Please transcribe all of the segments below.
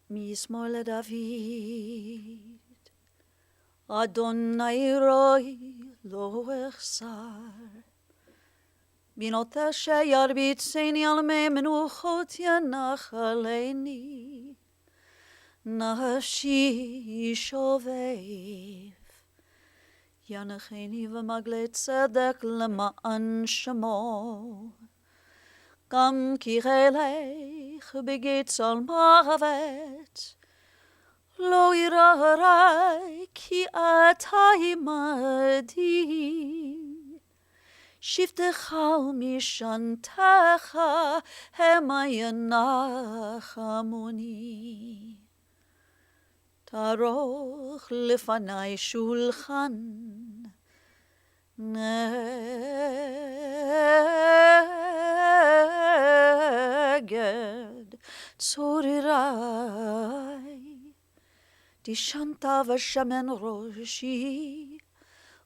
Mismor David, Adonai roi lo echsar. Binot asher yarbitzeni al me menuchot yanachaleni. Nafshi shovev. Yanacheni v'magle tzedek lema'an shemo. Gam ki chelech begitz al mavet. Lo irarai ki atai madi. Shiftecha mishantecha hemayanachamoni. Taroch lefanai shulchan neged tzorirai. Dishanta v'shemen roshi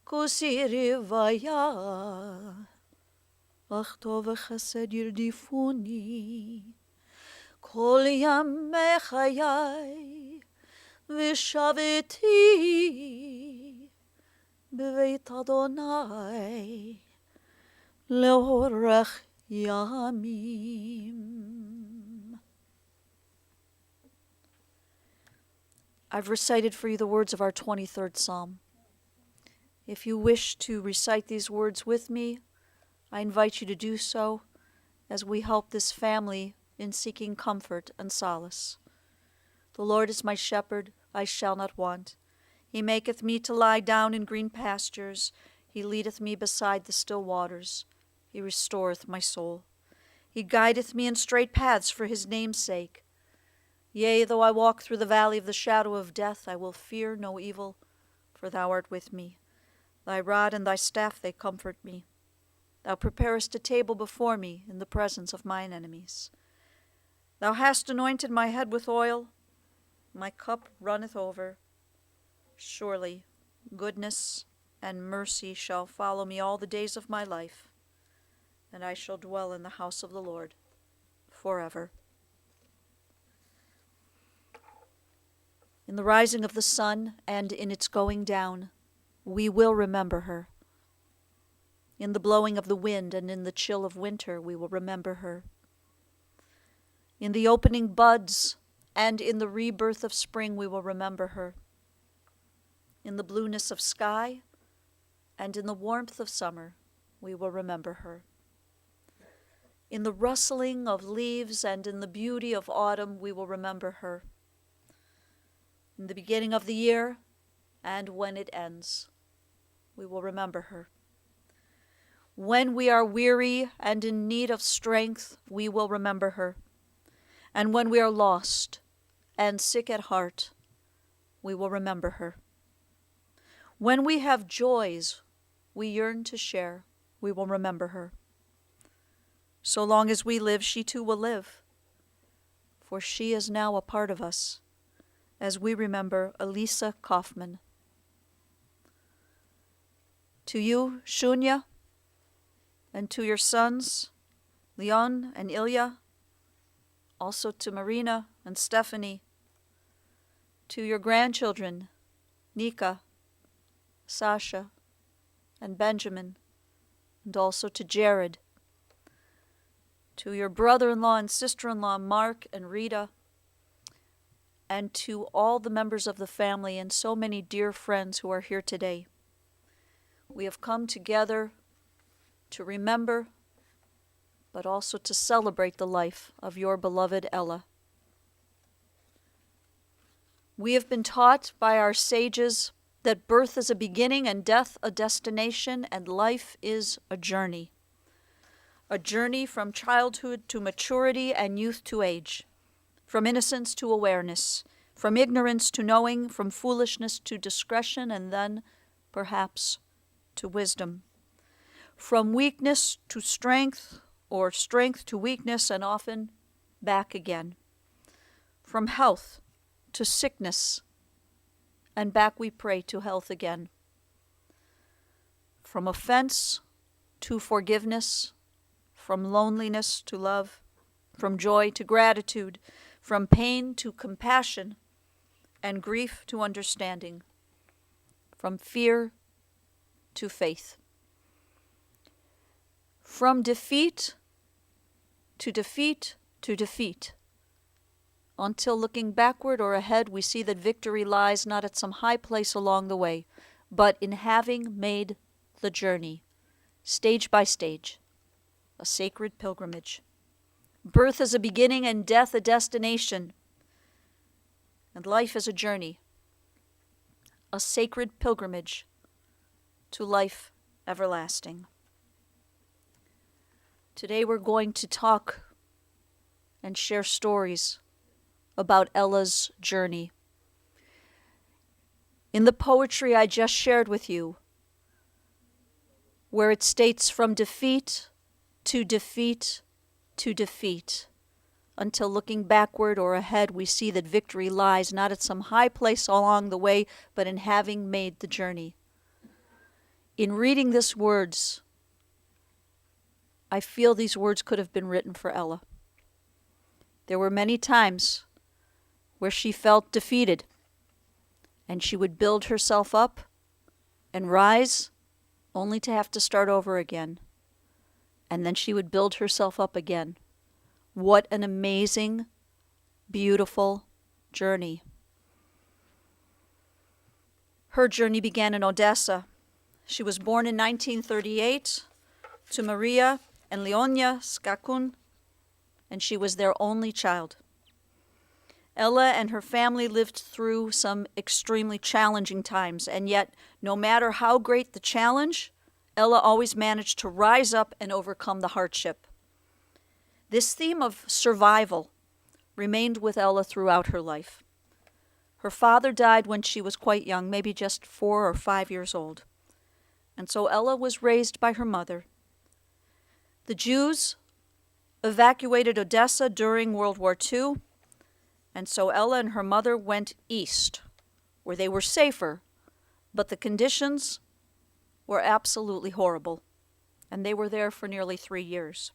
kusiri vaya. Achto v'chesed yirdifuni kol yamei chayai v'shaviti b'veit Adonai leorech yamim. I've recited for you the words of our 23rd Psalm. If you wish to recite these words with me, I invite you to do so as we help this family in seeking comfort and solace. The Lord is my shepherd, I shall not want. He maketh me to lie down in green pastures. He leadeth me beside the still waters. He restoreth my soul. He guideth me in straight paths for his name's sake. Yea, though I walk through the valley of the shadow of death, I will fear no evil, for thou art with me. Thy rod and thy staff, they comfort me. Thou preparest a table before me in the presence of mine enemies. Thou hast anointed my head with oil. My cup runneth over. Surely goodness and mercy shall follow me all the days of my life, and I shall dwell in the house of the Lord forever. In the rising of the sun and in its going down, we will remember her. In the blowing of the wind and in the chill of winter, we will remember her. In the opening buds and in the rebirth of spring, we will remember her. In the blueness of sky and in the warmth of summer, we will remember her. In the rustling of leaves and in the beauty of autumn, we will remember her. In the beginning of the year and when it ends, we will remember her. When we are weary and in need of strength, we will remember her. And when we are lost and sick at heart, we will remember her. When we have joys we yearn to share, we will remember her. So long as we live, she too will live, for she is now a part of us, as we remember Elisa Kofman. To you, Shunya, and to your sons, Leon and Ilya, also to Marina and Stephanie, to your grandchildren, Nika, Sasha, and Benjamin, and also to Jared, to your brother-in-law and sister-in-law, Mark and Rita, and to all the members of the family and so many dear friends who are here today. We have come together to remember, but also to celebrate the life of your beloved Ella. We have been taught by our sages that birth is a beginning and death a destination, and life is a journey from childhood to maturity and youth to age, from innocence to awareness, from ignorance to knowing, from foolishness to discretion, and then, perhaps, to wisdom. From weakness to strength, or strength to weakness, and often back again. From health to sickness, and back we pray to health again. From offense to forgiveness, from loneliness to love, from joy to gratitude, from pain to compassion, and grief to understanding, from fear to faith. From defeat to defeat to defeat, until looking backward or ahead, we see that victory lies not at some high place along the way, but in having made the journey, stage by stage, a sacred pilgrimage. Birth is a beginning and death a destination, and life is a journey, a sacred pilgrimage to life everlasting. Today we're going to talk and share stories about Ella's journey. In the poetry I just shared with you, where it states from defeat to defeat to defeat, until looking backward or ahead we see that victory lies not at some high place along the way, but in having made the journey. In reading these words, I feel these words could have been written for Ella. There were many times where she felt defeated, and she would build herself up and rise only to have to start over again. And then she would build herself up again. What an amazing, beautiful journey. Her journey began in Odessa. She was born in 1938 to Maria and Leonia Skakun, and she was their only child. Ella and her family lived through some extremely challenging times, and yet, no matter how great the challenge, Ella always managed to rise up and overcome the hardship. This theme of survival remained with Ella throughout her life. Her father died when she was quite young, maybe just 4 or 5 years old, and so Ella was raised by her mother. The Jews evacuated Odessa during World War II, and so Ella and her mother went east, where they were safer, but the conditions were absolutely horrible, and they were there for nearly 3 years.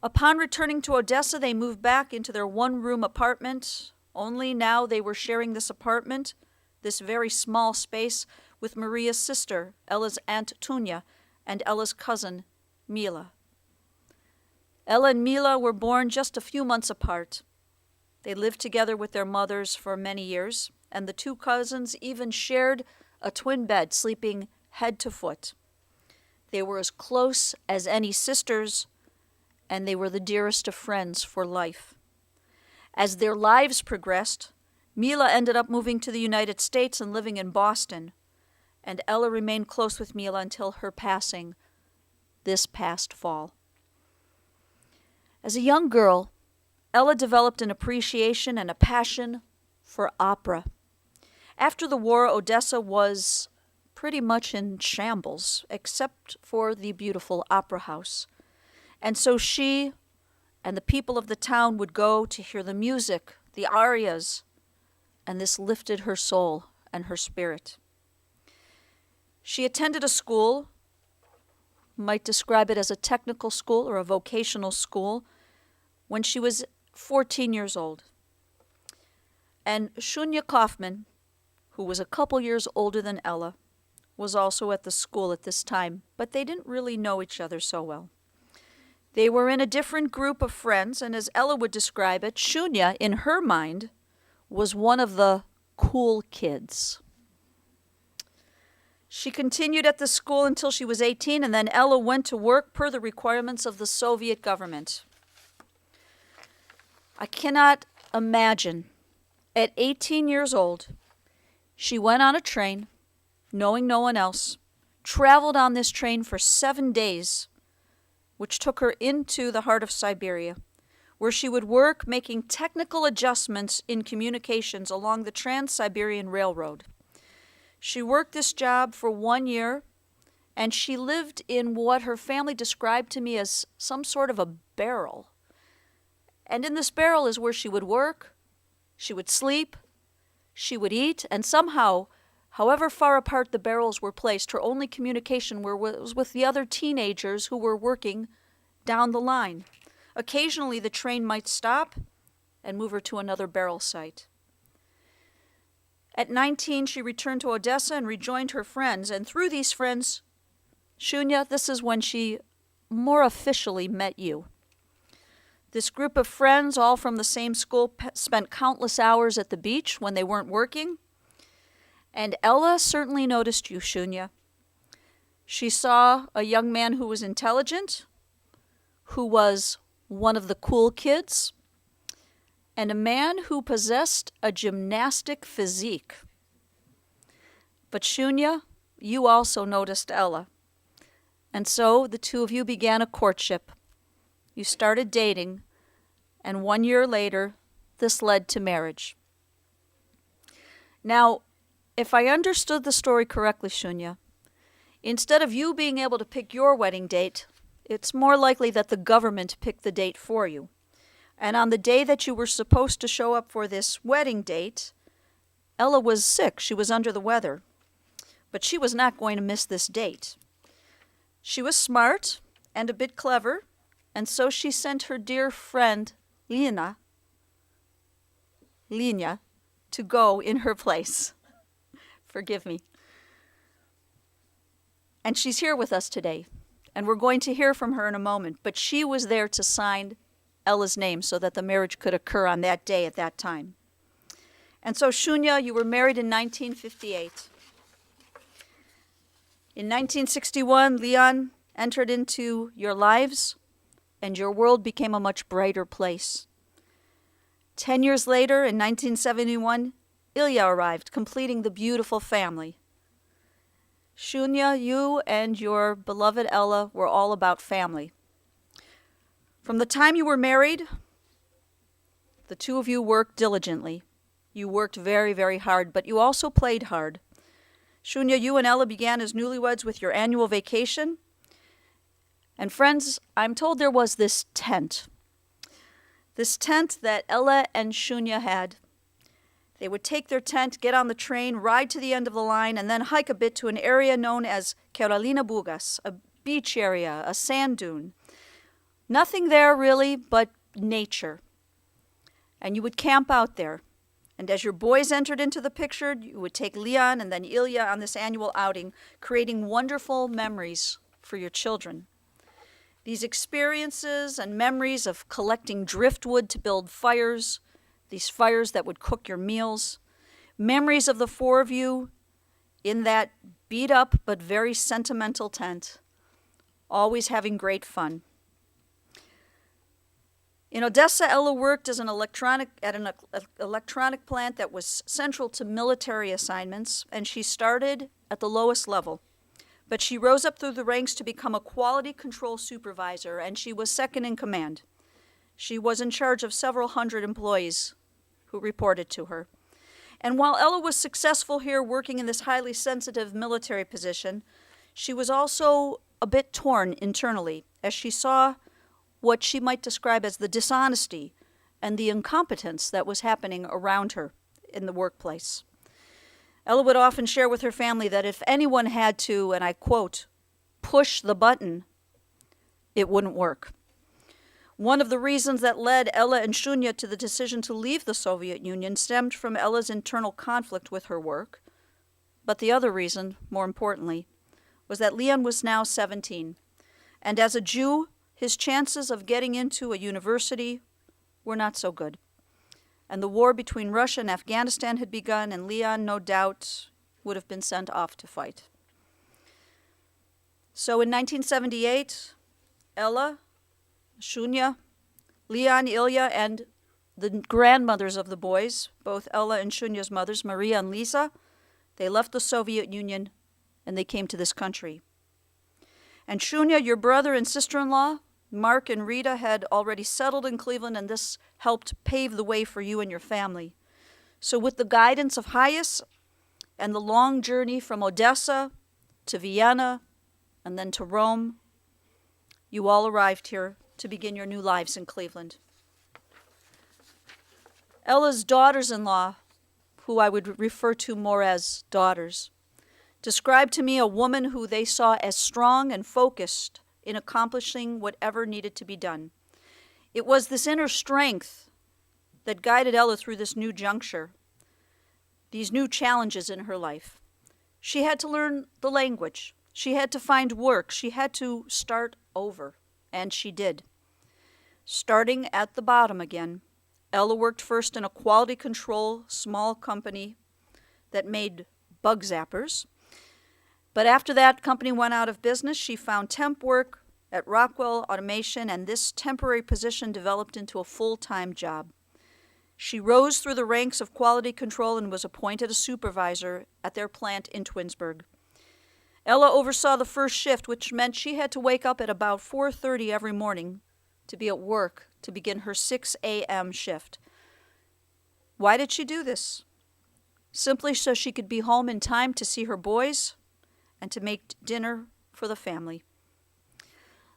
Upon returning to Odessa, they moved back into their one-room apartment, only now they were sharing this apartment, this very small space, with Maria's sister, Ella's aunt Tunya, and Ella's cousin, Mila. Ella and Mila were born just a few months apart. They lived together with their mothers for many years, and the two cousins even shared a twin bed, sleeping head to foot. They were as close as any sisters, and they were the dearest of friends for life. As their lives progressed, Mila ended up moving to the United States and living in Boston, and Ella remained close with Mila until her passing this past fall. As a young girl, Ella developed an appreciation and a passion for opera. After the war, Odessa was pretty much in shambles, except for the beautiful opera house. And so she and the people of the town would go to hear the music, the arias, and this lifted her soul and her spirit. She attended a school, might describe it as a technical school or a vocational school, when she was 14 years old. And Elisa Kofman, who was a couple years older than Ella, was also at the school at this time, but they didn't really know each other so well. They were in a different group of friends, and as Ella would describe it, Shunya, in her mind, was one of the cool kids. She continued at the school until she was 18, and then Ella went to work per the requirements of the Soviet government. I cannot imagine, at 18 years old, she went on a train, knowing no one else, traveled on this train for 7 days, which took her into the heart of Siberia, where she would work making technical adjustments in communications along the Trans-Siberian Railroad. She worked this job for 1 year, and she lived in what her family described to me as some sort of a barrel. And in this barrel is where she would work, she would sleep, she would eat, and somehow, however far apart the barrels were placed, her only communication was with the other teenagers who were working down the line. Occasionally the train might stop, and move her to another burial site. At 19, she returned to Odessa and rejoined her friends, and through these friends, Shunya, this is when she more officially met you. This group of friends, all from the same school, spent countless hours at the beach when they weren't working, and Ella certainly noticed you, Shunya. She saw a young man who was intelligent, who was one of the cool kids, and a man who possessed a gymnastic physique. But Shunya, you also noticed Ella. And so the two of you began a courtship. You started dating, and 1 year later, this led to marriage. Now, if I understood the story correctly, Shunya, instead of you being able to pick your wedding date, it's more likely that the government picked the date for you. And on the day that you were supposed to show up for this wedding date, Ella was sick. She was under the weather. But she was not going to miss this date. She was smart and a bit clever, and so she sent her dear friend, Lina, to go in her place. Forgive me. And she's here with us today, and we're going to hear from her in a moment, but she was there to sign Ella's name so that the marriage could occur on that day at that time. And so, Shunya, you were married in 1958. In 1961, Leon entered into your lives, and your world became a much brighter place. 10 years later, in 1971, Ilya arrived, completing the beautiful family. Shunya, you and your beloved Ella were all about family. From the time you were married, the two of you worked diligently. You worked very, very hard, but you also played hard. Shunya, you and Ella began as newlyweds with your annual vacation. And friends, I'm told there was this tent. This tent that Ella and Shunya had. They would take their tent, get on the train, ride to the end of the line, and then hike a bit to an area known as Carolina Bugas, a beach area, a sand dune. Nothing there really but nature. And you would camp out there. And as your boys entered into the picture, you would take Leon and then Ilya on this annual outing, creating wonderful memories for your children. These experiences and memories of collecting driftwood to build fires, these fires that would cook your meals, memories of the four of you in that beat-up but very sentimental tent, always having great fun. In Odessa, Ella worked as an electronic plant that was central to military assignments, and she started at the lowest level. But she rose up through the ranks to become a quality control supervisor, and she was second in command. She was in charge of several hundred employees who reported to her. And while Ella was successful here working in this highly sensitive military position, she was also a bit torn internally as she saw what she might describe as the dishonesty and the incompetence that was happening around her in the workplace. Ella would often share with her family that if anyone had to, and I quote, push the button, it wouldn't work. One of the reasons that led Ella and Shunya to the decision to leave the Soviet Union stemmed from Ella's internal conflict with her work. But the other reason, more importantly, was that Leon was now 17. And as a Jew, his chances of getting into a university were not so good. And the war between Russia and Afghanistan had begun, and Leon, no doubt, would have been sent off to fight. So in 1978, Ella, Shunya, Leon, Ilya, and the grandmothers of the boys, both Ella and Shunya's mothers, Maria and Lisa, they left the Soviet Union and they came to this country. And Shunya, your brother and sister-in-law, Mark and Rita, had already settled in Cleveland, and this helped pave the way for you and your family. So with the guidance of Hayes and the long journey from Odessa to Vienna and then to Rome, you all arrived here to begin your new lives in Cleveland. Ella's daughters-in-law, who I would refer to more as daughters, described to me a woman who they saw as strong and focused in accomplishing whatever needed to be done. It was this inner strength that guided Ella through this new juncture, these new challenges in her life. She had to learn the language. She had to find work. She had to start over, and she did. Starting at the bottom again, Ella worked first in a quality control small company that made bug zappers. But after that company went out of business, she found temp work at Rockwell Automation, and this temporary position developed into a full-time job. She rose through the ranks of quality control and was appointed a supervisor at their plant in Twinsburg. Ella oversaw the first shift, which meant she had to wake up at about 4:30 every morning to be at work to begin her 6 a.m. shift. Why did she do this? Simply so she could be home in time to see her boys and to make dinner for the family.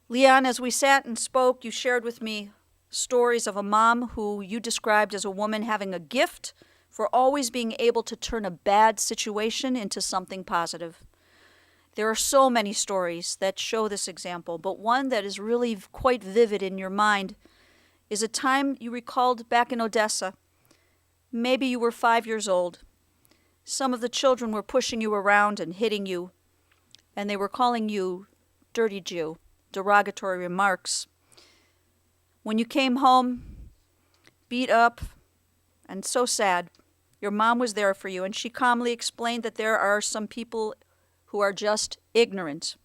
Leon, as we sat and spoke, you shared with me stories of a mom who you described as a woman having a gift for always being able to turn a bad situation into something positive. There are so many stories that show this example, but one that is really quite vivid in your mind is a time you recalled back in Odessa. Maybe you were 5 years old. Some of the children were pushing you around and hitting you, and they were calling you dirty Jew, derogatory remarks. When you came home, beat up and so sad, your mom was there for you, and she calmly explained that there are some people who are just ignorant,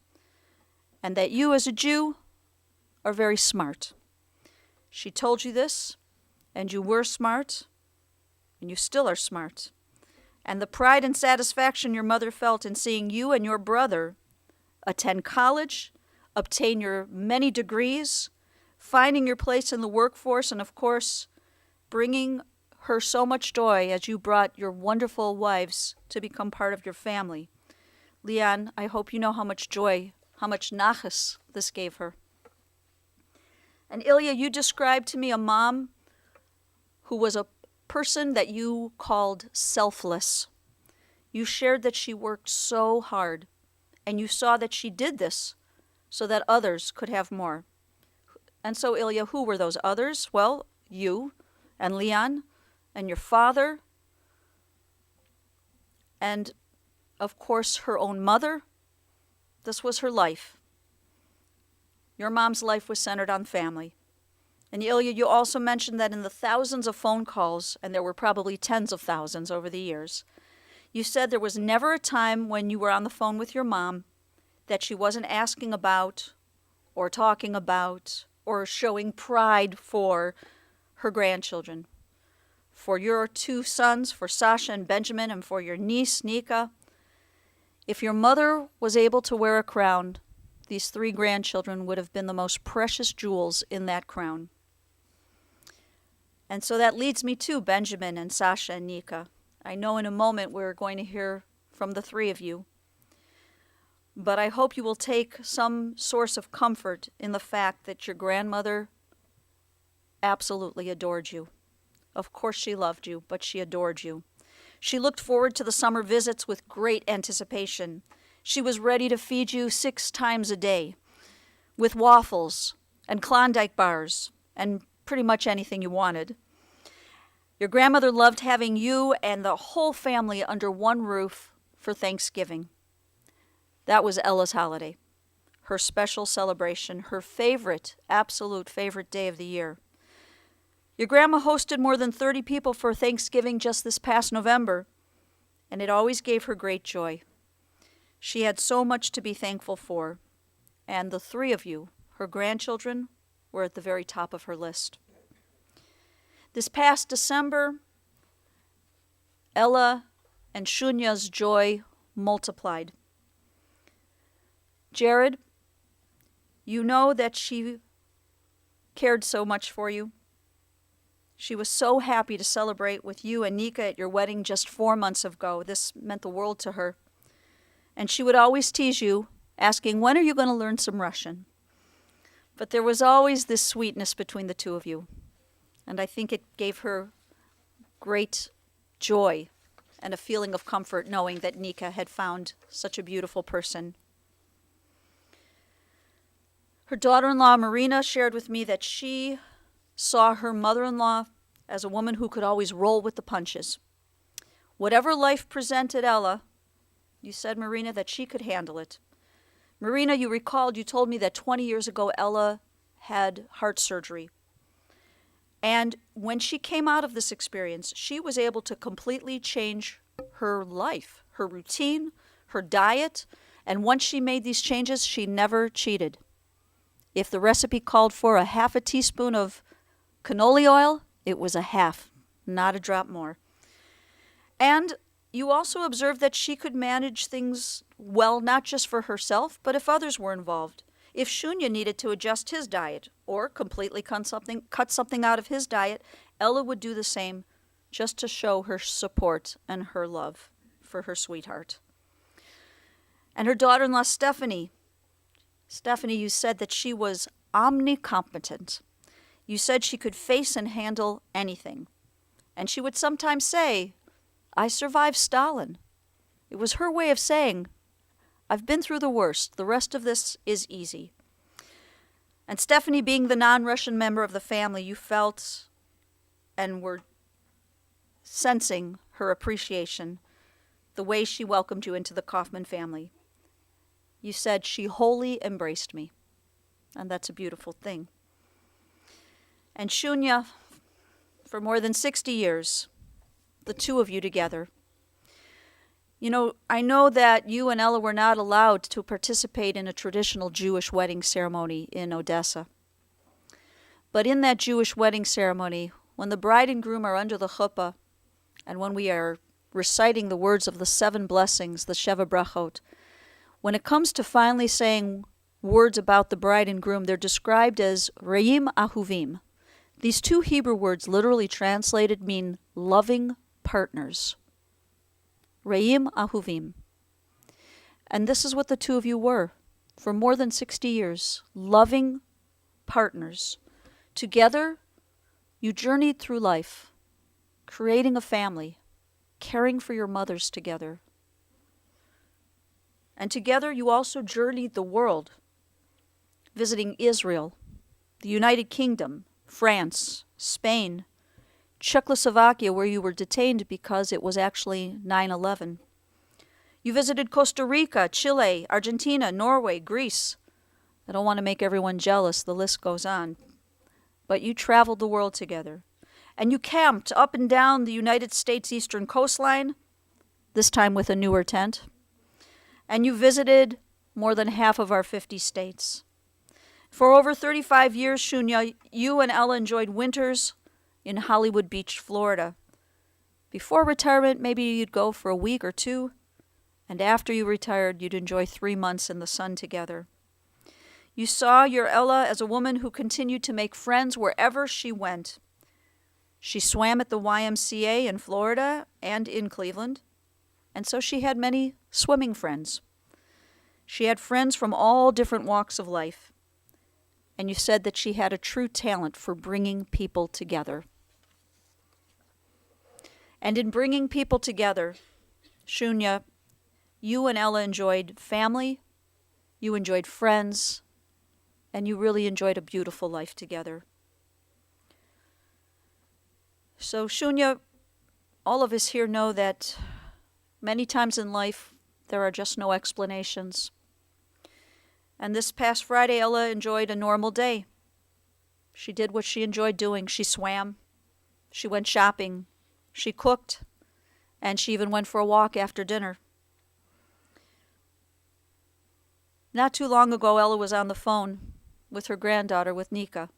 and that you as a Jew are very smart. She told you this, and you were smart, and you still are smart. And the pride and satisfaction your mother felt in seeing you and your brother attend college, obtain your many degrees, finding your place in the workforce, and of course, bringing her so much joy as you brought your wonderful wives to become part of your family. Leon, I hope you know how much joy, how much nachas this gave her. And Ilya, you described to me a mom who was a person that you called selfless. You shared that she worked so hard, and you saw that she did this so that others could have more. And so, Ilya, who were those others? Well, you and Leon and your father, and of course her own mother. This was her life. Your mom's life was centered on family. And Ilya, you also mentioned that in the thousands of phone calls, and there were probably tens of thousands over the years, you said there was never a time when you were on the phone with your mom that she wasn't asking about or talking about or showing pride for her grandchildren, for your 2 sons, for Sasha and Benjamin, and for your niece, Nika. If your mother was able to wear a crown, these 3 grandchildren would have been the most precious jewels in that crown. And so that leads me to Benjamin and Sasha and Nika. I know in a moment we're going to hear from the 3 of you. But I hope you will take some source of comfort in the fact that your grandmother absolutely adored you. Of course she loved you, but she adored you. She looked forward to the summer visits with great anticipation. She was ready to feed you 6 times a day with waffles and Klondike bars and pretty much anything you wanted. Your grandmother loved having you and the whole family under one roof for Thanksgiving. That was Ella's holiday, her special celebration, her favorite, absolute favorite day of the year. Your grandma hosted more than 30 people for Thanksgiving just this past November, and it always gave her great joy. She had so much to be thankful for, and the 3 of you, her grandchildren, were at the very top of her list. This past December, Ella and Shunya's joy multiplied. Jared, you know that she cared so much for you. She was so happy to celebrate with you and Nika at your wedding just 4 months ago. This meant the world to her. And she would always tease you, asking, when are you going to learn some Russian? But there was always this sweetness between the 2 of you. And I think it gave her great joy and a feeling of comfort knowing that Nika had found such a beautiful person. Her daughter-in-law, Marina, shared with me that she saw her mother-in-law as a woman who could always roll with the punches. Whatever life presented Ella, you said, Marina, that she could handle it. Marina, you recalled, you told me that 20 years ago Ella had heart surgery. And when she came out of this experience, she was able to completely change her life, her routine, her diet. And once she made these changes, she never cheated. If the recipe called for a half a teaspoon of canola oil, it was a half, not a drop more. And you also observed that she could manage things well, not just for herself, but if others were involved. If Shunya needed to adjust his diet or completely cut something out of his diet, Ella would do the same just to show her support and her love for her sweetheart. And her daughter-in-law, Stephanie, you said that she was omnicompetent. You said she could face and handle anything. And she would sometimes say, I survived Stalin. It was her way of saying, I've been through the worst. The rest of this is easy. And Stephanie, being the non-Russian member of the family, you felt and were sensing her appreciation, the way she welcomed you into the Kofman family. You said, she wholly embraced me. And that's a beautiful thing. And Shunya, for more than 60 years, the two of you together. You know, I know that you and Ella were not allowed to participate in a traditional Jewish wedding ceremony in Odessa. But in that Jewish wedding ceremony, when the bride and groom are under the chuppah, and when we are reciting the words of the 7 blessings, the Sheva Brachot, when it comes to finally saying words about the bride and groom, they're described as Re'im Ahuvim. These 2 Hebrew words, literally translated, mean loving partners. Re'im Ahuvim. And this is what the two of you were for more than 60 years, loving partners. Together, you journeyed through life, creating a family, caring for your mothers together. And together, you also journeyed the world, visiting Israel, the United Kingdom, France, Spain, Czechoslovakia, where you were detained because it was actually 9/11. You visited Costa Rica, Chile, Argentina, Norway, Greece. I don't want to make everyone jealous, the list goes on. But you traveled the world together. And you camped up and down the United States eastern coastline, this time with a newer tent. And you visited more than half of our 50 states. For over 35 years, Shunya, you and Ella enjoyed winters in Hollywood Beach, Florida. Before retirement, maybe you'd go for a week or 2, and after you retired, you'd enjoy 3 months in the sun together. You saw your Ella as a woman who continued to make friends wherever she went. She swam at the YMCA in Florida and in Cleveland, and so she had many swimming friends. She had friends from all different walks of life, and you said that she had a true talent for bringing people together. And in bringing people together, Shunya, you and Ella enjoyed family, you enjoyed friends, and you really enjoyed a beautiful life together. So Shunya, all of us here know that many times in life there are just no explanations. And this past Friday, Ella enjoyed a normal day. She did what she enjoyed doing. She swam, she went shopping, she cooked, and she even went for a walk after dinner. Not too long ago, Ella was on the phone with her granddaughter, with Nika.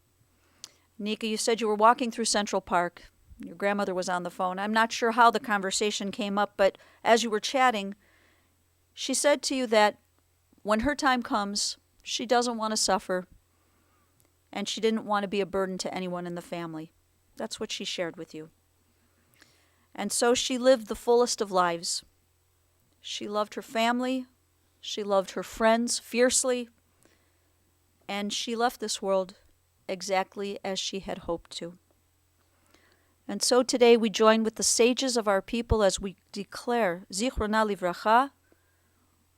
Nika, you said you were walking through Central Park. Your grandmother was on the phone. I'm not sure how the conversation came up, but as you were chatting, she said to you that when her time comes, she doesn't want to suffer, and she didn't want to be a burden to anyone in the family. That's what she shared with you. And so she lived the fullest of lives. She loved her family, she loved her friends fiercely, and she left this world exactly as she had hoped to. And so today we join with the sages of our people as we declare Zichrona Livracha.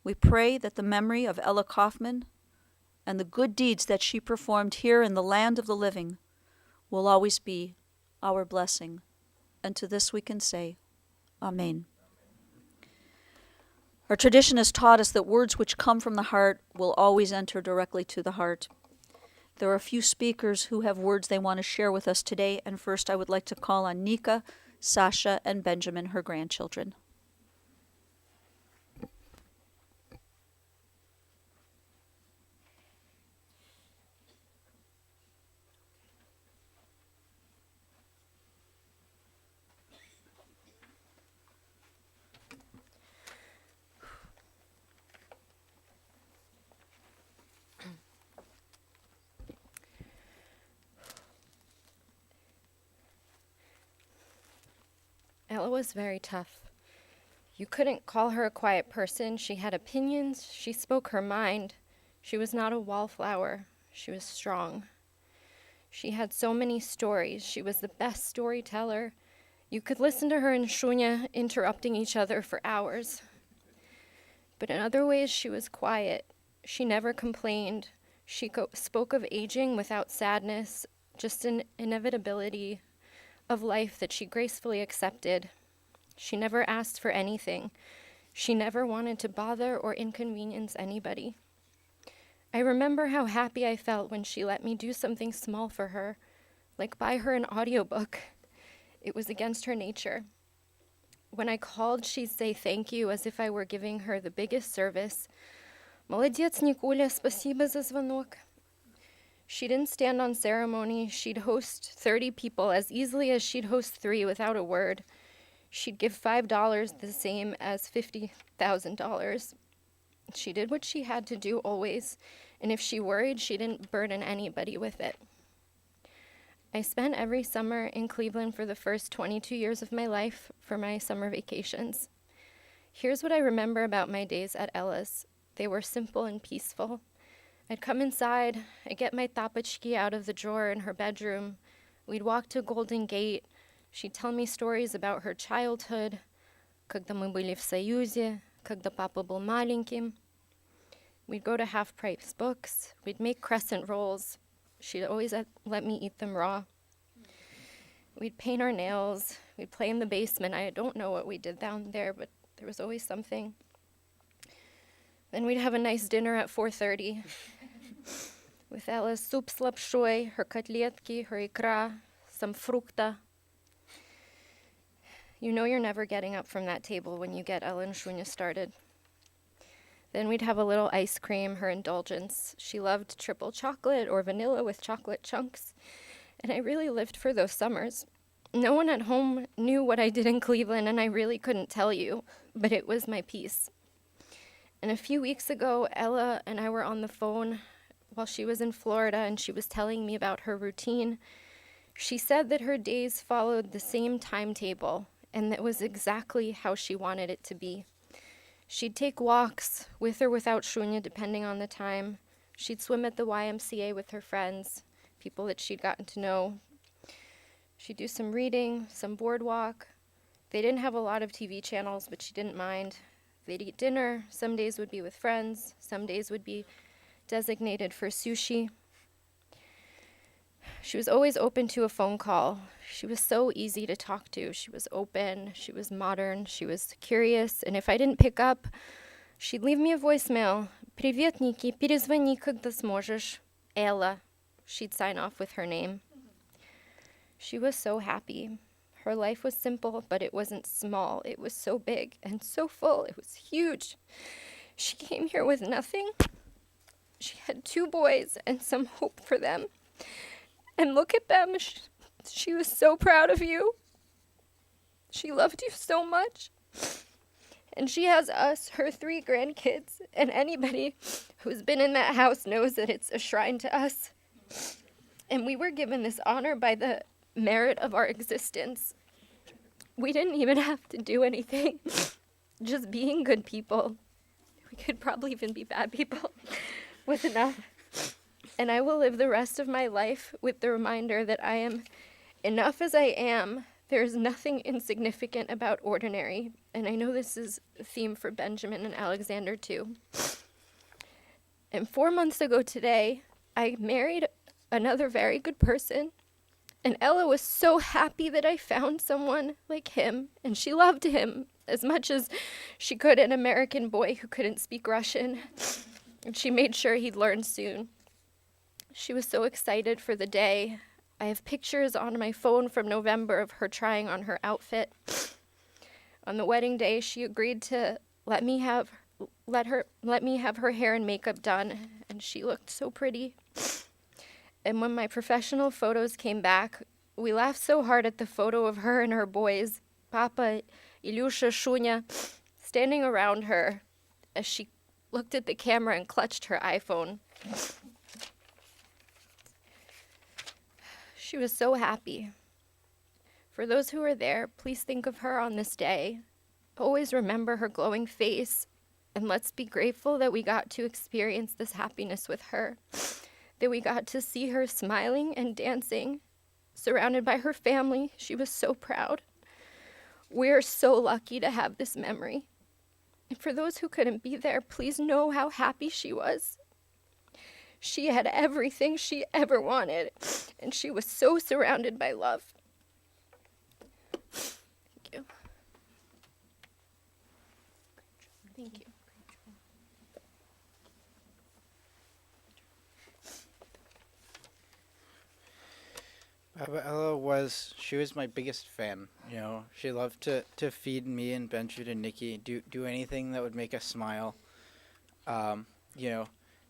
We pray that the memory of Ella Kofman and the good deeds that she performed here in the land of the living will always be our blessing. And to this we can say, Amen. Our tradition has taught us that words which come from the heart will always enter directly to the heart. There are a few speakers who have words they want to share with us today, and first I would like to call on Nika, Sasha, and Benjamin, her grandchildren. Ella was very tough. You couldn't call her a quiet person. She had opinions. She spoke her mind. She was not a wallflower. She was strong. She had so many stories. She was the best storyteller. You could listen to her and Shunya interrupting each other for hours. But in other ways, she was quiet. She never complained. She spoke of aging without sadness, just an inevitability of life that she gracefully accepted. She never asked for anything. She never wanted to bother or inconvenience anybody. I remember how happy I felt when she let me do something small for her, like buy her an audiobook. It was against her nature. When I called, she'd say thank you as if I were giving her the biggest service. Молодец, Никуля, спасибо за звонок. She didn't stand on ceremony. She'd host 30 people as easily as she'd host 3 without a word. She'd give $5 the same as $50,000. She did what she had to do always, and if she worried, she didn't burden anybody with it. I spent every summer in Cleveland for the first 22 years of my life for my summer vacations. Here's what I remember about my days at Ella's. They were simple and peaceful. I'd come inside, I'd get my tapachki out of the drawer in her bedroom. We'd walk to Golden Gate. She'd tell me stories about her childhood. Когда мы были в Союзе, когда папа был маленьким. We'd go to Half Price Books. We'd make crescent rolls. She'd always let me eat them raw. We'd paint our nails. We'd play in the basement. I don't know what we did down there, but there was always something. Then we'd have a nice dinner at 4:30 with Ella's soup с лапшой, her котлетки, her икра, some fructa. You know you're never getting up from that table when you get Ella and Shunya started. Then we'd have a little ice cream, her indulgence. She loved triple chocolate or vanilla with chocolate chunks, and I really lived for those summers. No one at home knew what I did in Cleveland, and I really couldn't tell you, but it was my peace. And a few weeks ago, Ella and I were on the phone while she was in Florida, and she was telling me about her routine. She said that her days followed the same timetable, and that was exactly how she wanted it to be. She'd take walks, with or without Shunya, depending on the time. She'd swim at the YMCA with her friends, people that she'd gotten to know. She'd do some reading, some boardwalk. They didn't have a lot of TV channels, but she didn't mind. They'd eat dinner. Some days would be with friends. Some days would be designated for sushi. She was always open to a phone call. She was so easy to talk to. She was open. She was modern. She was curious. And if I didn't pick up, she'd leave me a voicemail. Привет, Ники, перезвони, когда сможешь. Ella. She'd sign off with her name. She was so happy. Her life was simple, but it wasn't small. It was so big and so full. It was huge. She came here with nothing. She had 2 boys and some hope for them. And look at them. She was so proud of you. She loved you so much. And she has us, her 3 grandkids, and anybody who's been in that house knows that it's a shrine to us. And we were given this honor by the merit of our existence. We didn't even have to do anything. Just being good people. We could probably even be bad people was enough. And I will live the rest of my life with the reminder that I am enough as I am. There is nothing insignificant about ordinary. And I know this is a theme for Benjamin and Alexander too. And 4 months ago today, I married another very good person. And Ella was so happy that I found someone like him, and she loved him as much as she could an American boy who couldn't speak Russian, and she made sure he'd learn soon. She was so excited for the day. I have pictures on my phone from November of her trying on her outfit. On the wedding day, she agreed to let me have her hair and makeup done, and she looked so pretty. And when my professional photos came back, we laughed so hard at the photo of her and her boys, Papa, Ilyusha, Shunya, standing around her as she looked at the camera and clutched her iPhone. She was so happy. For those who were there, please think of her on this day. Always remember her glowing face, and let's be grateful that we got to experience this happiness with her, that we got to see her smiling and dancing, surrounded by her family. She was so proud. We're so lucky to have this memory. And for those who couldn't be there, please know how happy she was. She had everything she ever wanted, and she was so surrounded by love. Thank you. Thank you. Baba Ella she was my biggest fan. She loved to feed me and Benjamin and Nikki, do anything that would make us smile.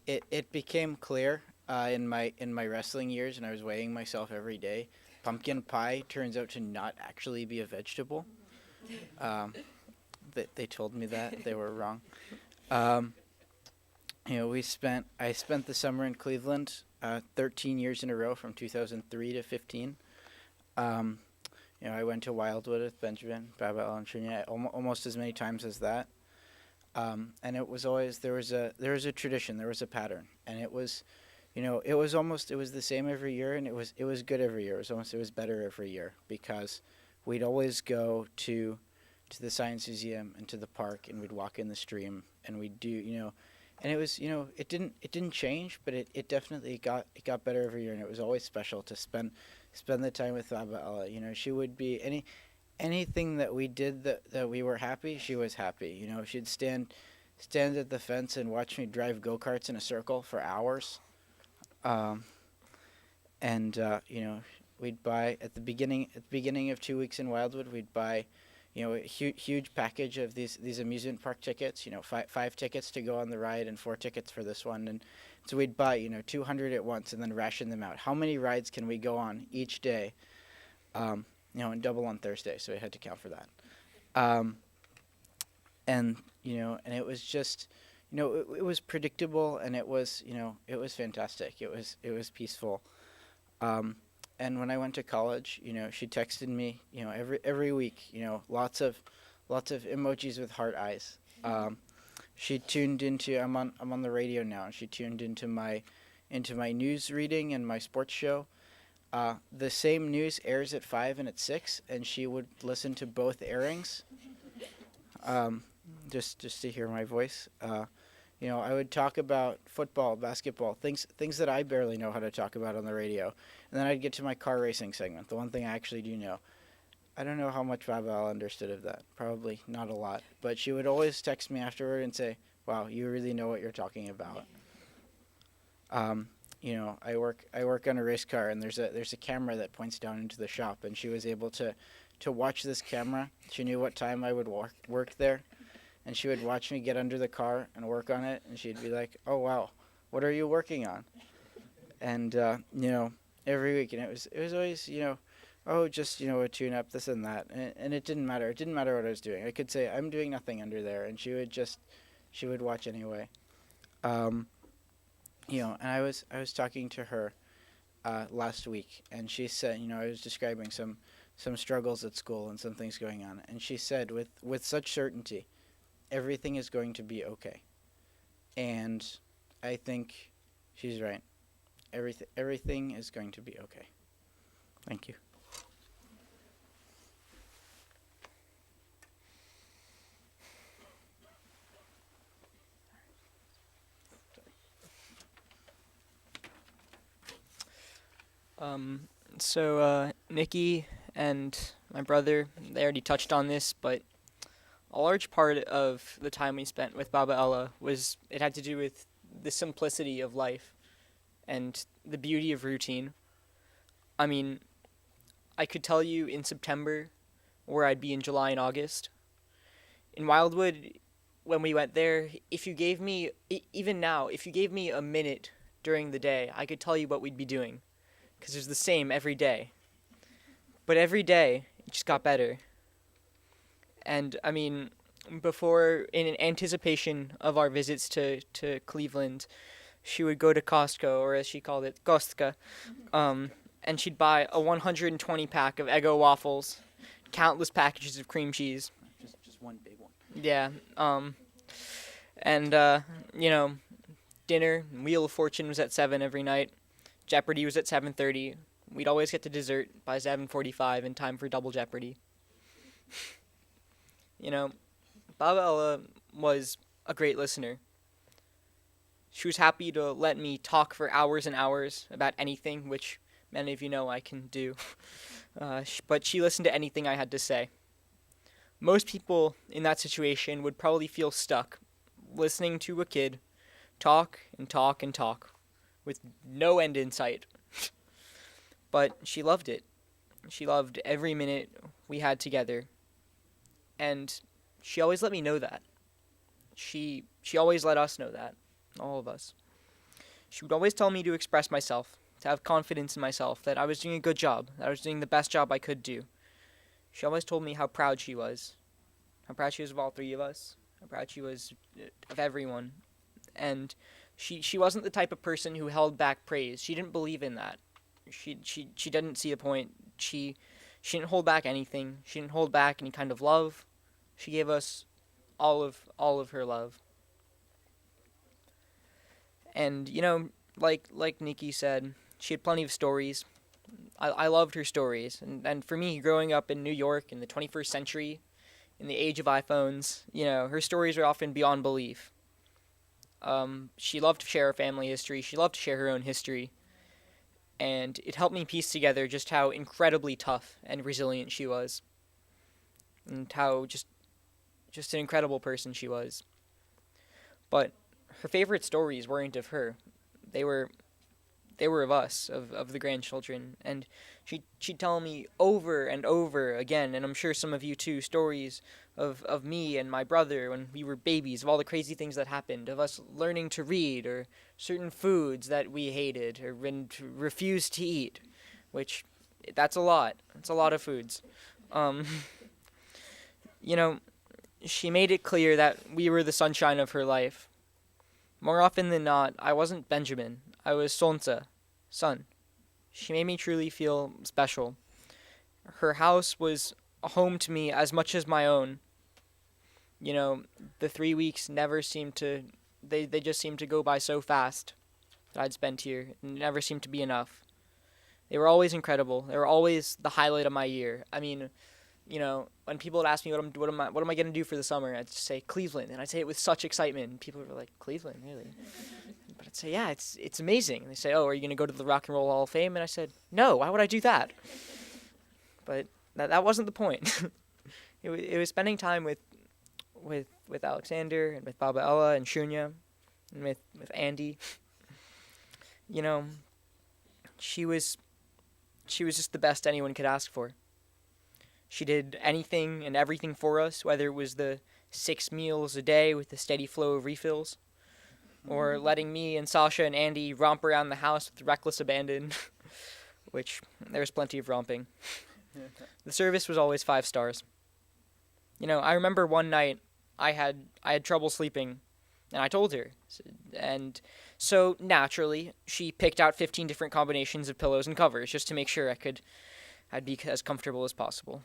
It became clear in my wrestling years, and I was weighing myself every day. Pumpkin pie turns out to not actually be a vegetable. They told me that they were wrong. I spent the summer in Cleveland 13 years in a row from 2003 to 15. I went to Wildwood with Benjamin, Baba Ella, and Shunya almost as many times as that. And it was always there was a tradition, there was a pattern, and it was the same every year, and it was good every year. It was better every year, because we'd always go to the Science Museum and to the park, and we'd walk in the stream, and we'd do and it was it didn't change, but it definitely got better every year, and it was always special to spend the time with Baba Ella. She would be anything that we did that we were happy, she was happy. She'd stand at the fence and watch me drive go-karts in a circle for hours. We'd buy at the beginning of 2 weeks in Wildwood, we'd buy a huge package of these amusement park tickets, five tickets to go on the ride and 4 tickets for this one. And so we'd buy 200 at once and then ration them out. How many rides can we go on each day? And double on Thursday, so we had to count for that. And it was just, it was predictable, and it was fantastic. It was peaceful. And when I went to college, she texted me, every week, lots of emojis with heart eyes. She tuned into, I'm on the radio now, and she tuned into my news reading and my sports show. The same news airs at 5 and at 6, and she would listen to both airings, just to hear my voice. I would talk about football, basketball, things that I barely know how to talk about on the radio, and then I'd get to my car racing segment, the one thing I actually do know. I don't know how much Baba Ella understood of that. Probably not a lot, but she would always text me afterward and say, "Wow, you really know what you're talking about." I work on a race car, and there's a camera that points down into the shop, and she was able to watch this camera. She knew what time I would work there, and she would watch me get under the car and work on it, and she'd be like, "Oh wow, what are you working on?" And every week, and it was always just a tune up, this and that, and it didn't matter. It didn't matter what I was doing. I could say I'm doing nothing under there, and she would watch anyway. And I was talking to her last week, and she said, I was describing some struggles at school and some things going on, and she said with such certainty, everything is going to be okay. And I think she's right. Everything is going to be okay. Thank you. So, Nikki and my brother, they already touched on this, but a large part of the time we spent with Baba Ella it had to do with the simplicity of life and the beauty of routine. I mean, I could tell you in September where I'd be in July and August. In Wildwood, when we went there, if you gave me, even now, if you gave me a minute during the day, I could tell you what we'd be doing. Because it was the same every day. But every day, it just got better. And, I mean, in anticipation of our visits to Cleveland, she would go to Costco, or as she called it, Kostka, and she'd buy a 120 pack of Eggo waffles, countless packages of cream cheese. Just one big one. Yeah. Dinner, Wheel of Fortune was at 7 every night. Jeopardy was at 7:30. We'd always get to dessert by 7:45 in time for Double Jeopardy. Baba Ella was a great listener. She was happy to let me talk for hours and hours about anything, which many of you know I can do. But she listened to anything I had to say. Most people in that situation would probably feel stuck listening to a kid talk and talk and talk with no end in sight. But she loved it. She loved every minute we had together. And she always let me know that. She always let us know that. All of us. She would always tell me to express myself, to have confidence in myself, that I was doing a good job, that I was doing the best job I could do. She always told me how proud she was. How proud she was of all three of us. How proud she was of everyone. And she wasn't the type of person who held back praise. She didn't believe in that. She didn't see the point. She didn't hold back anything. She didn't hold back any kind of love. She gave us all of her love. And like Nikki said, she had plenty of stories. I loved her stories. And for me, growing up in New York in the 21st century, in the age of iPhones, her stories are often beyond belief. She loved to share her family history. She loved to share her own history. And it helped me piece together just how incredibly tough and resilient she was. And how just an incredible person she was. But her favorite stories weren't of her. They were of us, of the grandchildren. And she'd tell me over and over again, and I'm sure some of you too, stories of me and my brother when we were babies, of all the crazy things that happened, of us learning to read, or certain foods that we hated or refused to eat, which, that's a lot. It's a lot of foods. She made it clear that we were the sunshine of her life. More often than not, I wasn't Benjamin. I was Sonsa, son. She made me truly feel special. Her house was a home to me as much as my own. The 3 weeks never seemed to, they just seemed to go by so fast that I'd spent here. It never seemed to be enough. They were always incredible. They were always the highlight of my year. I mean, when people would ask me what am I going to do for the summer, I'd just say Cleveland, and I'd say it with such excitement. And people were like, Cleveland, really? But I'd say, yeah, it's amazing. And they say, oh, are you going to go to the Rock and Roll Hall of Fame? And I said, no, why would I do that? But that wasn't the point. It was spending time with Alexander and with Baba Ella and Shunya and with Andy. She was just the best anyone could ask for. She did anything and everything for us, whether it was the 6 meals a day with a steady flow of refills, or letting me and Sasha and Andy romp around the house with reckless abandon, which there was plenty of romping. The service was always 5 stars. I remember one night I had trouble sleeping, and I told her, and so naturally she picked out 15 different combinations of pillows and covers just to make sure I'd be as comfortable as possible.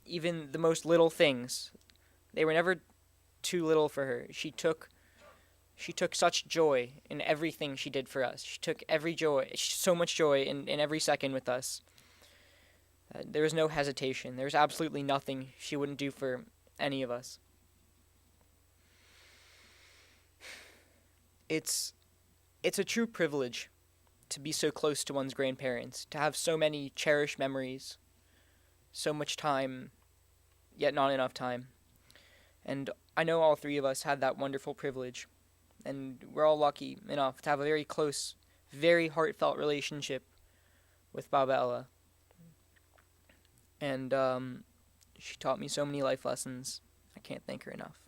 Even the most little things, they were never too little for her. She took such joy in everything she did for us. She took so much joy in every second with us. There was no hesitation. There was absolutely nothing she wouldn't do for any of us. It's a true privilege to be so close to one's grandparents, to have so many cherished memories, so much time, yet not enough time. And I know all three of us had that wonderful privilege, and we're all lucky enough to have a very close, very heartfelt relationship with Baba Ella. And she taught me so many life lessons. I can't thank her enough.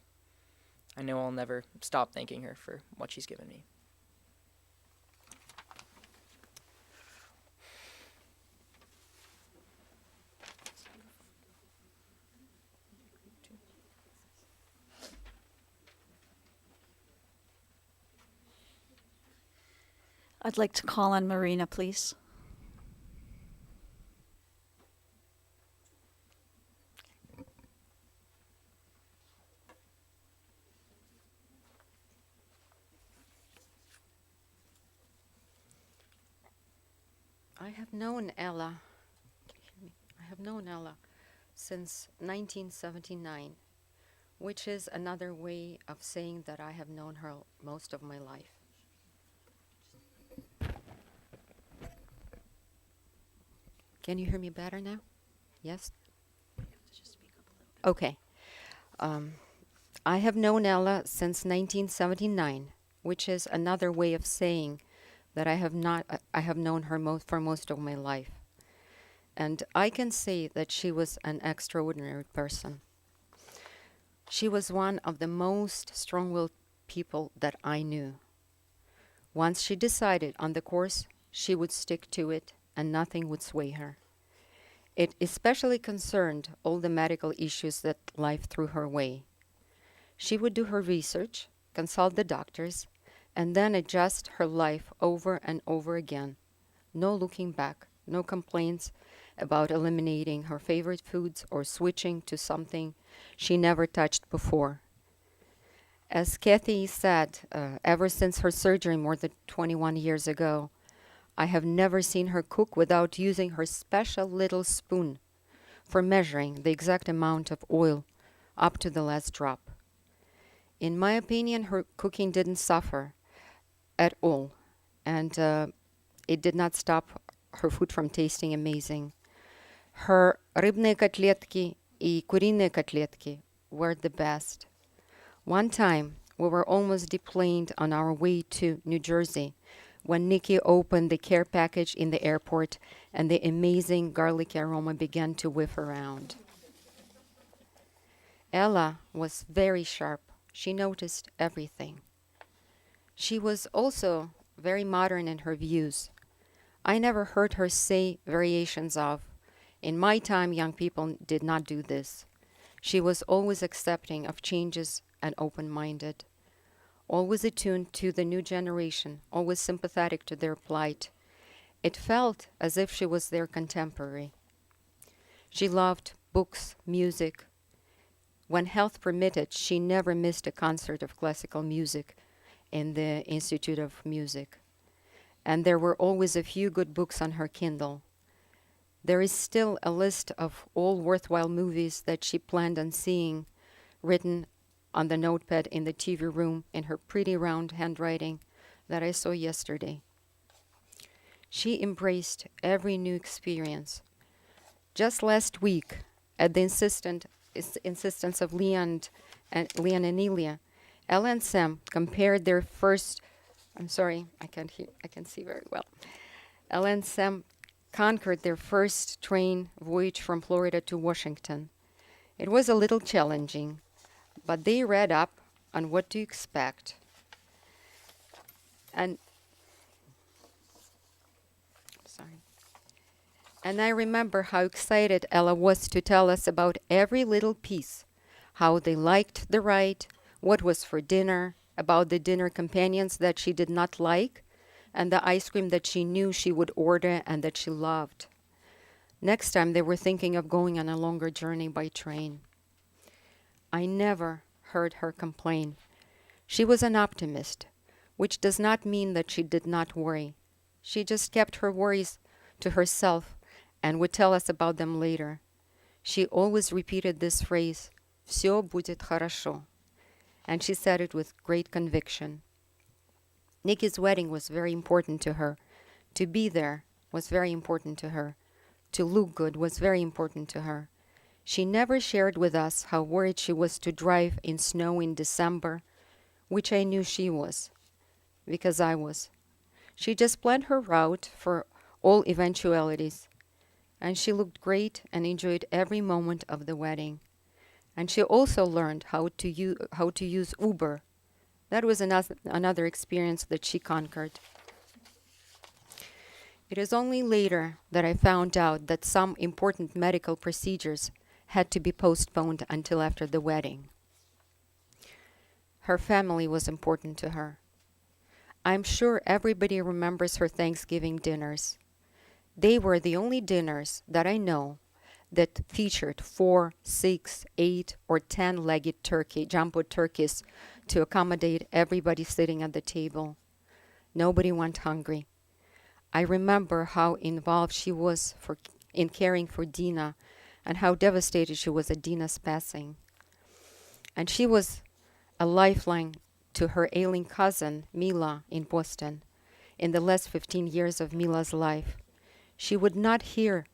I know I'll never stop thanking her for what she's given me. I'd like to call on Marina, please. I have known Ella. Can you hear me? I have known Ella since 1979, which is another way of saying that I have known her most of my life. Can you hear me better now? Yes? Okay. I have known Ella since 1979, which is another way of saying that I have known her for most of my life. And I can say that she was an extraordinary person. She was one of the most strong-willed people that I knew. Once she decided on the course, she would stick to it, and nothing would sway her. It especially concerned all the medical issues that life threw her way. She would do her research, consult the doctors, and then adjust her life over and over again. No looking back, no complaints about eliminating her favorite foods or switching to something she never touched before. As Kathy said, ever since her surgery more than 21 years ago, I have never seen her cook without using her special little spoon for measuring the exact amount of oil up to the last drop. In my opinion, her cooking didn't suffer at all, and it did not stop her food from tasting amazing. Her рыбные котлетки и куриные котлетки were the best. One time, we were almost deplaned on our way to New Jersey when Nikki opened the care package in the airport and the amazing garlic aroma began to whiff around. Ella was very sharp. She noticed everything. She was also very modern in her views. I never heard her say variations of, "In my time, young people did not do this." She was always accepting of changes and open-minded, always attuned to the new generation, always sympathetic to their plight. It felt as if she was their contemporary. She loved books, music. When health permitted, she never missed a concert of classical music in the Institute of Music. And there were always a few good books on her Kindle. There is still a list of all worthwhile movies that she planned on seeing, written on the notepad in the TV room in her pretty round handwriting that I saw yesterday. She embraced every new experience. Just last week, at the insistence of Leon and Elia, Ella and Sam compared their first. I'm sorry, I can't see very well. Ella and Sam conquered their first train voyage from Florida to Washington. It was a little challenging, but they read up on what to expect. And I remember how excited Ella was to tell us about every little piece, how they liked the ride, what was for dinner, about the dinner companions that she did not like, and the ice cream that she knew she would order and that she loved. Next time they were thinking of going on a longer journey by train. I never heard her complain. She was an optimist, which does not mean that she did not worry. She just kept her worries to herself and would tell us about them later. She always repeated this phrase, "Всё будет хорошо," and she said it with great conviction. Nikki's wedding was very important to her To be there was very important to her. To look good was very important to her. She never shared with us how worried she was to drive in snow in December, which I knew she was, because I was. She just planned her route for all eventualities, and she looked great and enjoyed every moment of the wedding. And she also learned how to use Uber. That was another experience that she conquered. It is only later that I found out that some important medical procedures had to be postponed until after the wedding. Her family was important to her. I'm sure everybody remembers her Thanksgiving dinners. They were the only dinners that I know that featured 4, 6, 8, or 10-legged turkey, jumbo turkeys, to accommodate everybody sitting at the table. Nobody went hungry. I remember how involved she was in caring for Dina and how devastated she was at Dina's passing. And she was a lifeline to her ailing cousin, Mila, in Boston. In the last 15 years of Mila's life, she would not hear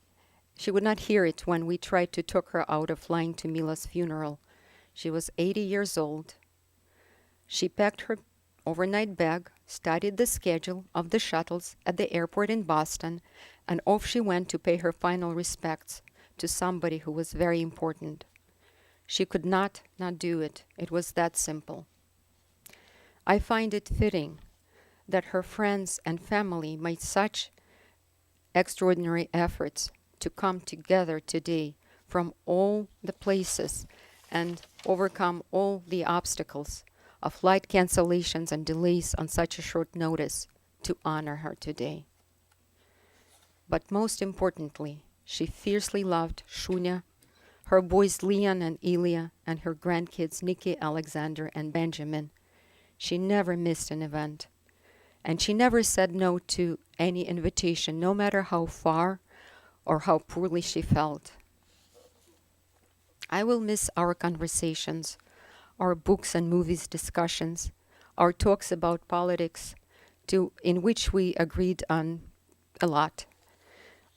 it when we tried to talk her out of flying to Mila's funeral. She was 80 years old. She packed her overnight bag, studied the schedule of the shuttles at the airport in Boston, and off she went to pay her final respects to somebody who was very important. She could not do it. It was that simple. I find it fitting that her friends and family made such extraordinary efforts to come together today from all the places and overcome all the obstacles of flight cancellations and delays on such a short notice to honor her today. But most importantly, she fiercely loved Shunya, her boys Leon and Ilya, and her grandkids Nikki, Alexander, and Benjamin. She never missed an event, and she never said no to any invitation, no matter how far or how poorly she felt. I will miss our conversations, our books and movies discussions, our talks about politics, in which we agreed on a lot.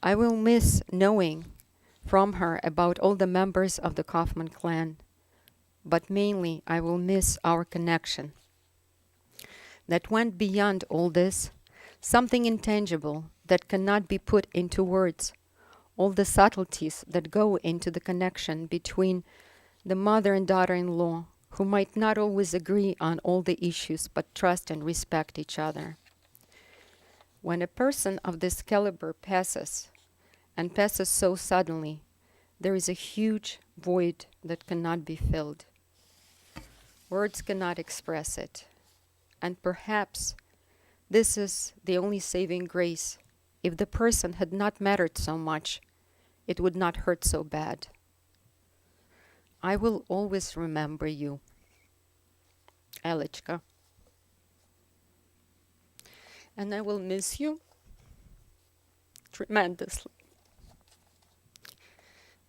I will miss knowing from her about all the members of the Kaufman clan, but mainly I will miss our connection that went beyond all this, something intangible that cannot be put into words, all the subtleties that go into the connection between the mother and daughter-in-law, who might not always agree on all the issues but trust and respect each other. When a person of this caliber passes, and passes so suddenly, there is a huge void that cannot be filled. Words cannot express it. And perhaps this is the only saving grace. If the person had not mattered so much, it would not hurt so bad. I will always remember you, Elichka. And I will miss you tremendously.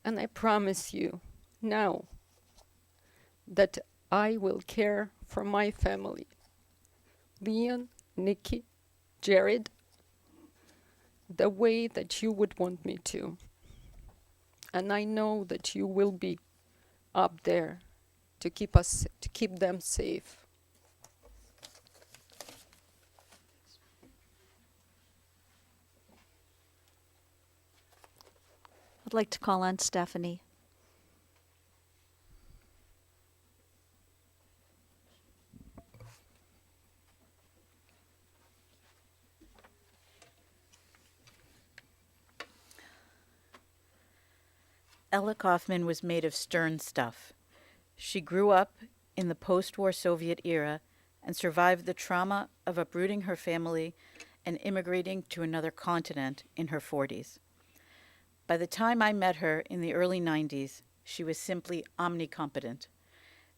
And I promise you now that I will care for my family, Leon, Nikki, Jared, the way that you would want me to. And I know that you will be up there to keep them safe. I'd like to call on Stephanie. Ella Kofman was made of stern stuff. She grew up in the post-war Soviet era and survived the trauma of uprooting her family and immigrating to another continent in her 40s. By the time I met her in the early 90s, she was simply omnicompetent.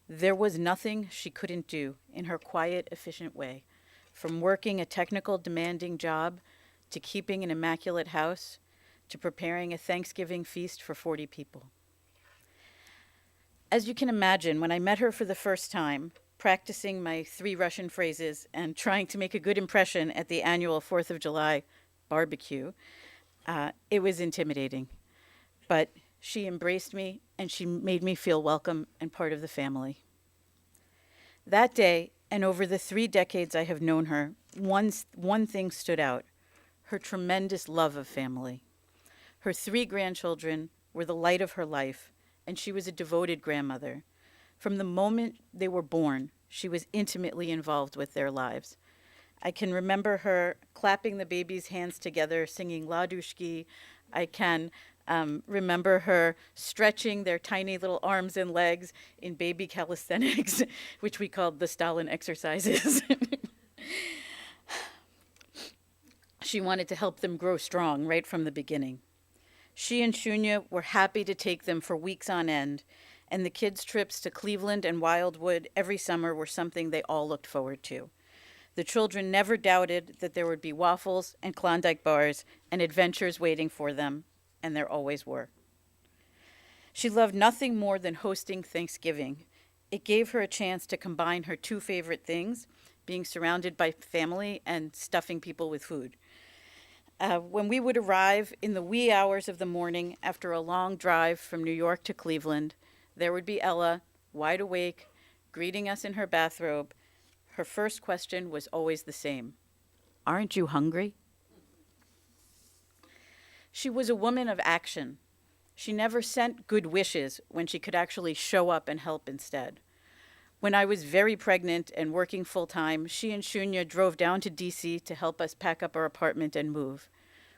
There was nothing she couldn't do in her quiet, efficient way, from working a technical, demanding job to keeping an immaculate house to preparing a Thanksgiving feast for 40 people. As you can imagine, when I met her for the first time, practicing my 3 Russian phrases and trying to make a good impression at the annual 4th of July barbecue, it was intimidating. But she embraced me and she made me feel welcome and part of the family. That day, and over the 3 decades I have known her, one thing stood out: her tremendous love of family. Her 3 grandchildren were the light of her life, and she was a devoted grandmother. From the moment they were born, she was intimately involved with their lives. I can remember her clapping the babies' hands together, singing Ladushki. I can remember her stretching their tiny little arms and legs in baby calisthenics, which we called the Stalin exercises. She wanted to help them grow strong right from the beginning. She and Shunya were happy to take them for weeks on end, and the kids' trips to Cleveland and Wildwood every summer were something they all looked forward to. The children never doubted that there would be waffles and Klondike bars and adventures waiting for them, and there always were. She loved nothing more than hosting Thanksgiving. It gave her a chance to combine her 2 favorite things, being surrounded by family and stuffing people with food. When we would arrive in the wee hours of the morning after a long drive from New York to Cleveland, there would be Ella, wide awake, greeting us in her bathrobe. Her first question was always the same: "Aren't you hungry?" She was a woman of action. She never sent good wishes when she could actually show up and help instead. When I was very pregnant and working full-time, she and Shunya drove down to D.C. to help us pack up our apartment and move.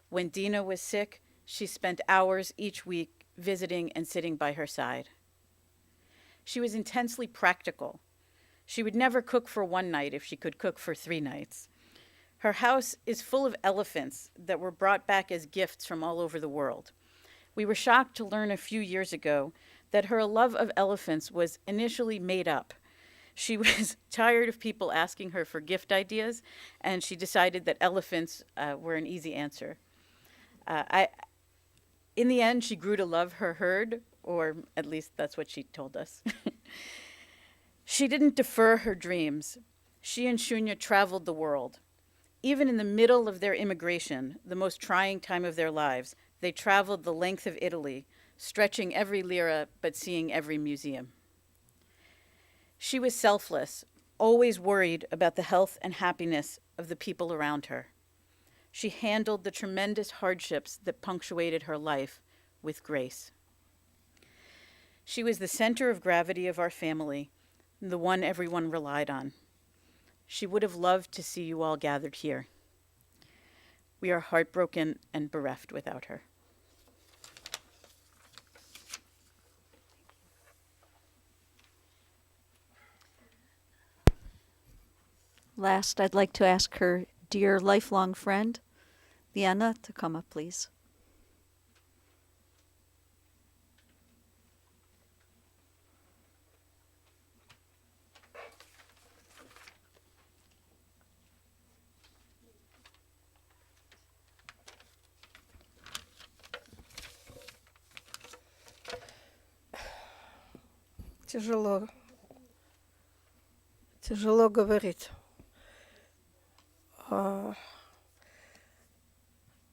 When Dina was sick, she spent hours each week visiting and sitting by her side. She was intensely practical. She would never cook for 1 night if she could cook for 3 nights. Her house is full of elephants that were brought back as gifts from all over the world. We were shocked to learn a few years ago that her love of elephants was initially made up. She was tired of people asking her for gift ideas, and she decided that elephants were an easy answer. In the end, she grew to love her herd, or at least that's what she told us. She didn't defer her dreams. She and Shunya traveled the world. Even in the middle of their immigration, the most trying time of their lives, they traveled the length of Italy, stretching every lira but seeing every museum. She was selfless, always worried about the health and happiness of the people around her. She handled the tremendous hardships that punctuated her life with grace. She was the center of gravity of our family, the one everyone relied on. She would have loved to see you all gathered here. We are heartbroken and bereft without her. Last, I'd like to ask her dear lifelong friend, Vienna, to come up, please. Тяжело говорить.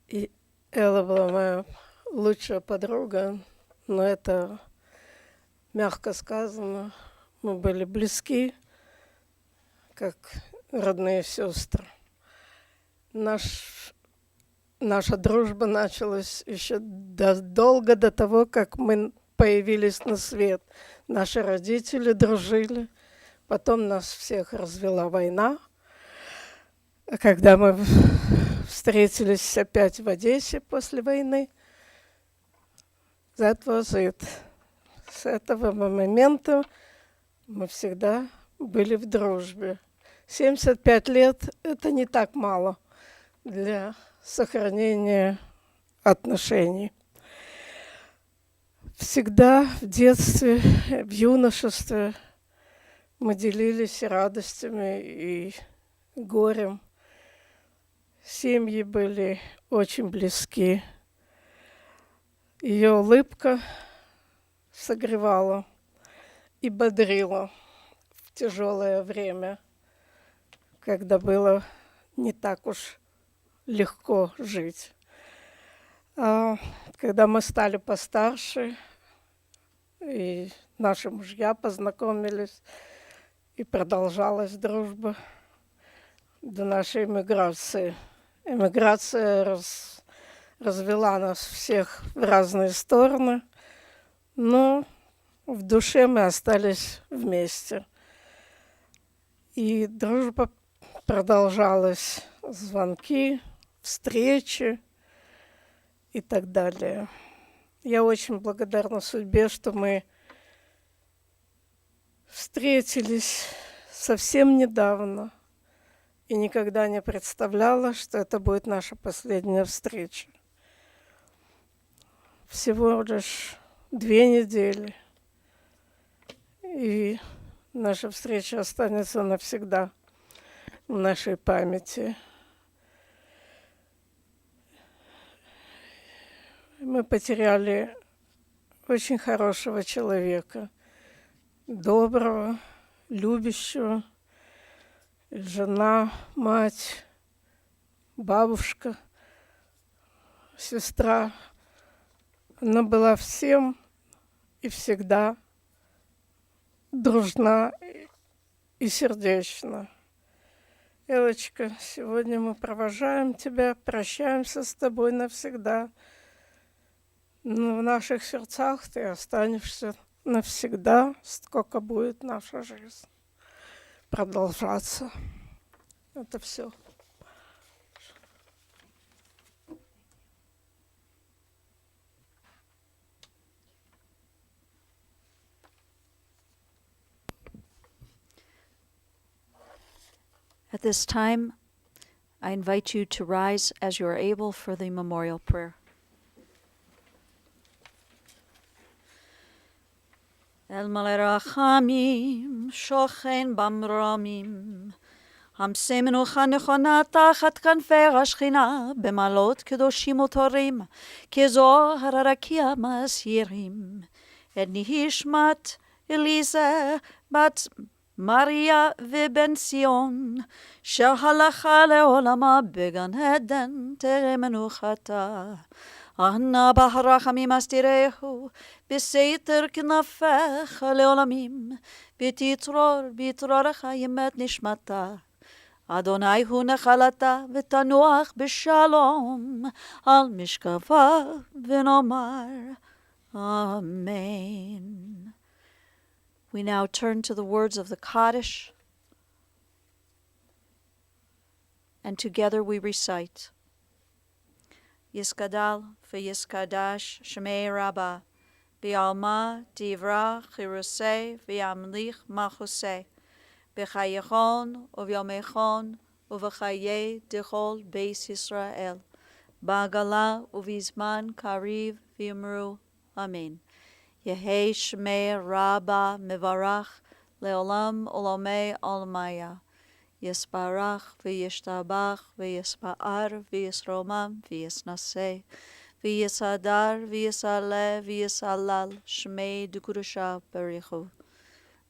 И Элла была моя лучшая подруга, но это мягко сказано. Мы были близки, как родные сестры. Наша дружба началась еще долго до того, как мы появились на свет. Наши родители дружили, потом нас всех развела война. Когда мы встретились опять в Одессе после войны, that was it. С этого момента мы всегда были в дружбе. 75 лет – это не так мало для сохранения отношений. Всегда в детстве, в юношестве мы делились и радостями, и горем. Семьи были очень близки. Ее улыбка согревала и бодрила в тяжелое время, когда было не так уж легко жить. А когда мы стали постарше, и наши мужья познакомились, и продолжалась дружба до нашей эмиграции. Эмиграция развела нас всех в разные стороны, но в душе мы остались вместе. И дружба продолжалась, звонки, встречи и так далее. Я очень благодарна судьбе, что мы встретились совсем недавно и никогда не представляла, что это будет наша последняя встреча. Всего лишь 2 недели, и наша встреча останется навсегда в нашей памяти. Мы потеряли очень хорошего человека, доброго, любящего, жена, мать, бабушка, сестра. Она была всем и всегда дружна и сердечна. Элочка, сегодня мы провожаем тебя, прощаемся с тобой навсегда. Но в наших сердцах ты останешься навсегда, сколько будет наша жизнь продолжаться. Это все. At this time, I invite you to rise as you are able for the memorial prayer. El male rachamim, shochen bamramim, המסמנו חנכונה תחת כנפי השכינה, במעלות קדושים וטהורים, כזוהר הרקיע מסעירים. את נשמת אליזה בת מריה ובן ציון, שהלכה לעולמה בגן עדן טרם מנוחתה. אנא ברחמים אסתירהו בסתר כנפיך לעולמים, ותתרור בתרורך ימת נשמתה. אדוני הוא נחלתה ותנוח בשלום על משכבה ונאמר Amen. We now turn to the words of the Kaddish, and together we recite Yiskadal v'yiskadash Shemei Rabbah B'alma divra chirusei v'yamlich machusei B'chayechon uvyomechon uv'chaye dechol beis Yisrael Ba'agala uvizman kariv v'yimru Amen. Yehei Shemei Rabbah mevarach leolam olamei olamaya Yisbarach v'yishtabach v'yispa'ar v'yisromam v'yisnaseh v'yisadar v'yisaleh v'yisalal Shmei Dukurusha Barichu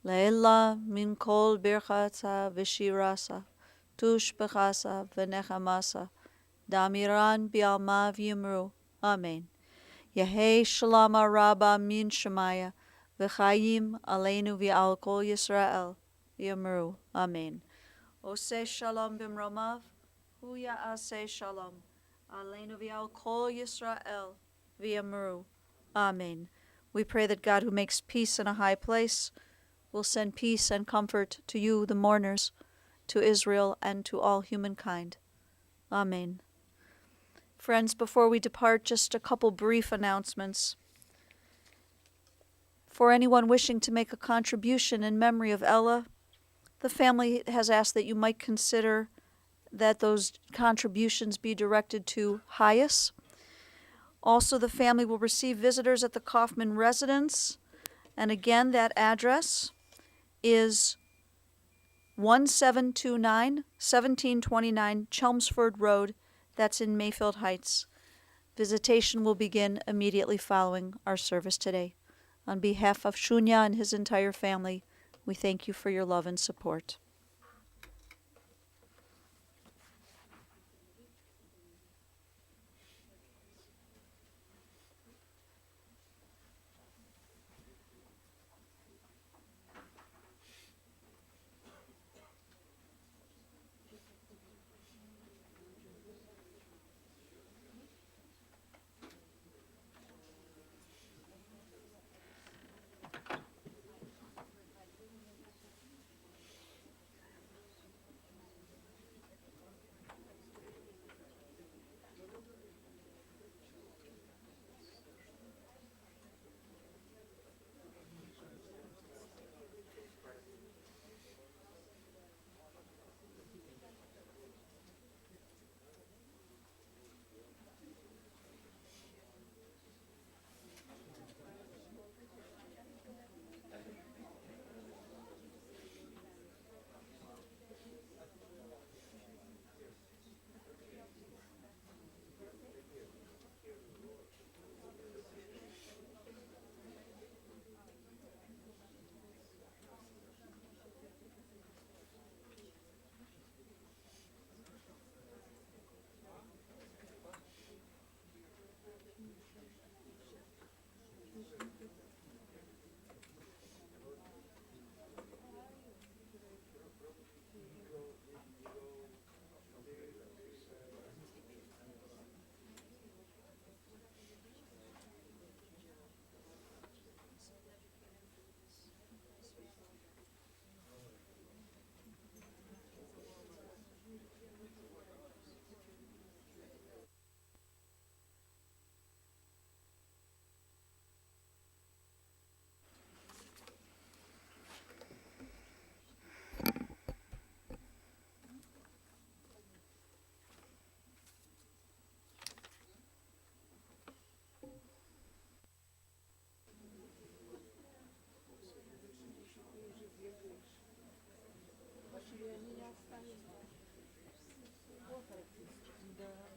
Le'ela min kol birchata v'shirasa tush b'chasa v'nechamasa damiran bi'alma v'yimru Amen. Yehei Shalom Rabbah min Shemaya v'chayim aleinu v'al kol Yisrael v'yimru Amen. Oseh Shalom b'mromav, hu ya'aseh Shalom, aleinu v'al kol Yisrael v'yamru. Amen. We pray that God, who makes peace in a high place, will send peace and comfort to you, the mourners, to Israel, and to all humankind. Amen. Friends, before we depart, just a couple brief announcements. For anyone wishing to make a contribution in memory of Ella, the family has asked that you might consider that those contributions be directed to Hyas. Also, the family will receive visitors at the Kofman residence. And again, that address is 1729, 1729 Chelmsford Road. That's in Mayfield Heights. Visitation will begin immediately following our service today. On behalf of Shunya and his entire family, we thank you for your love and support. the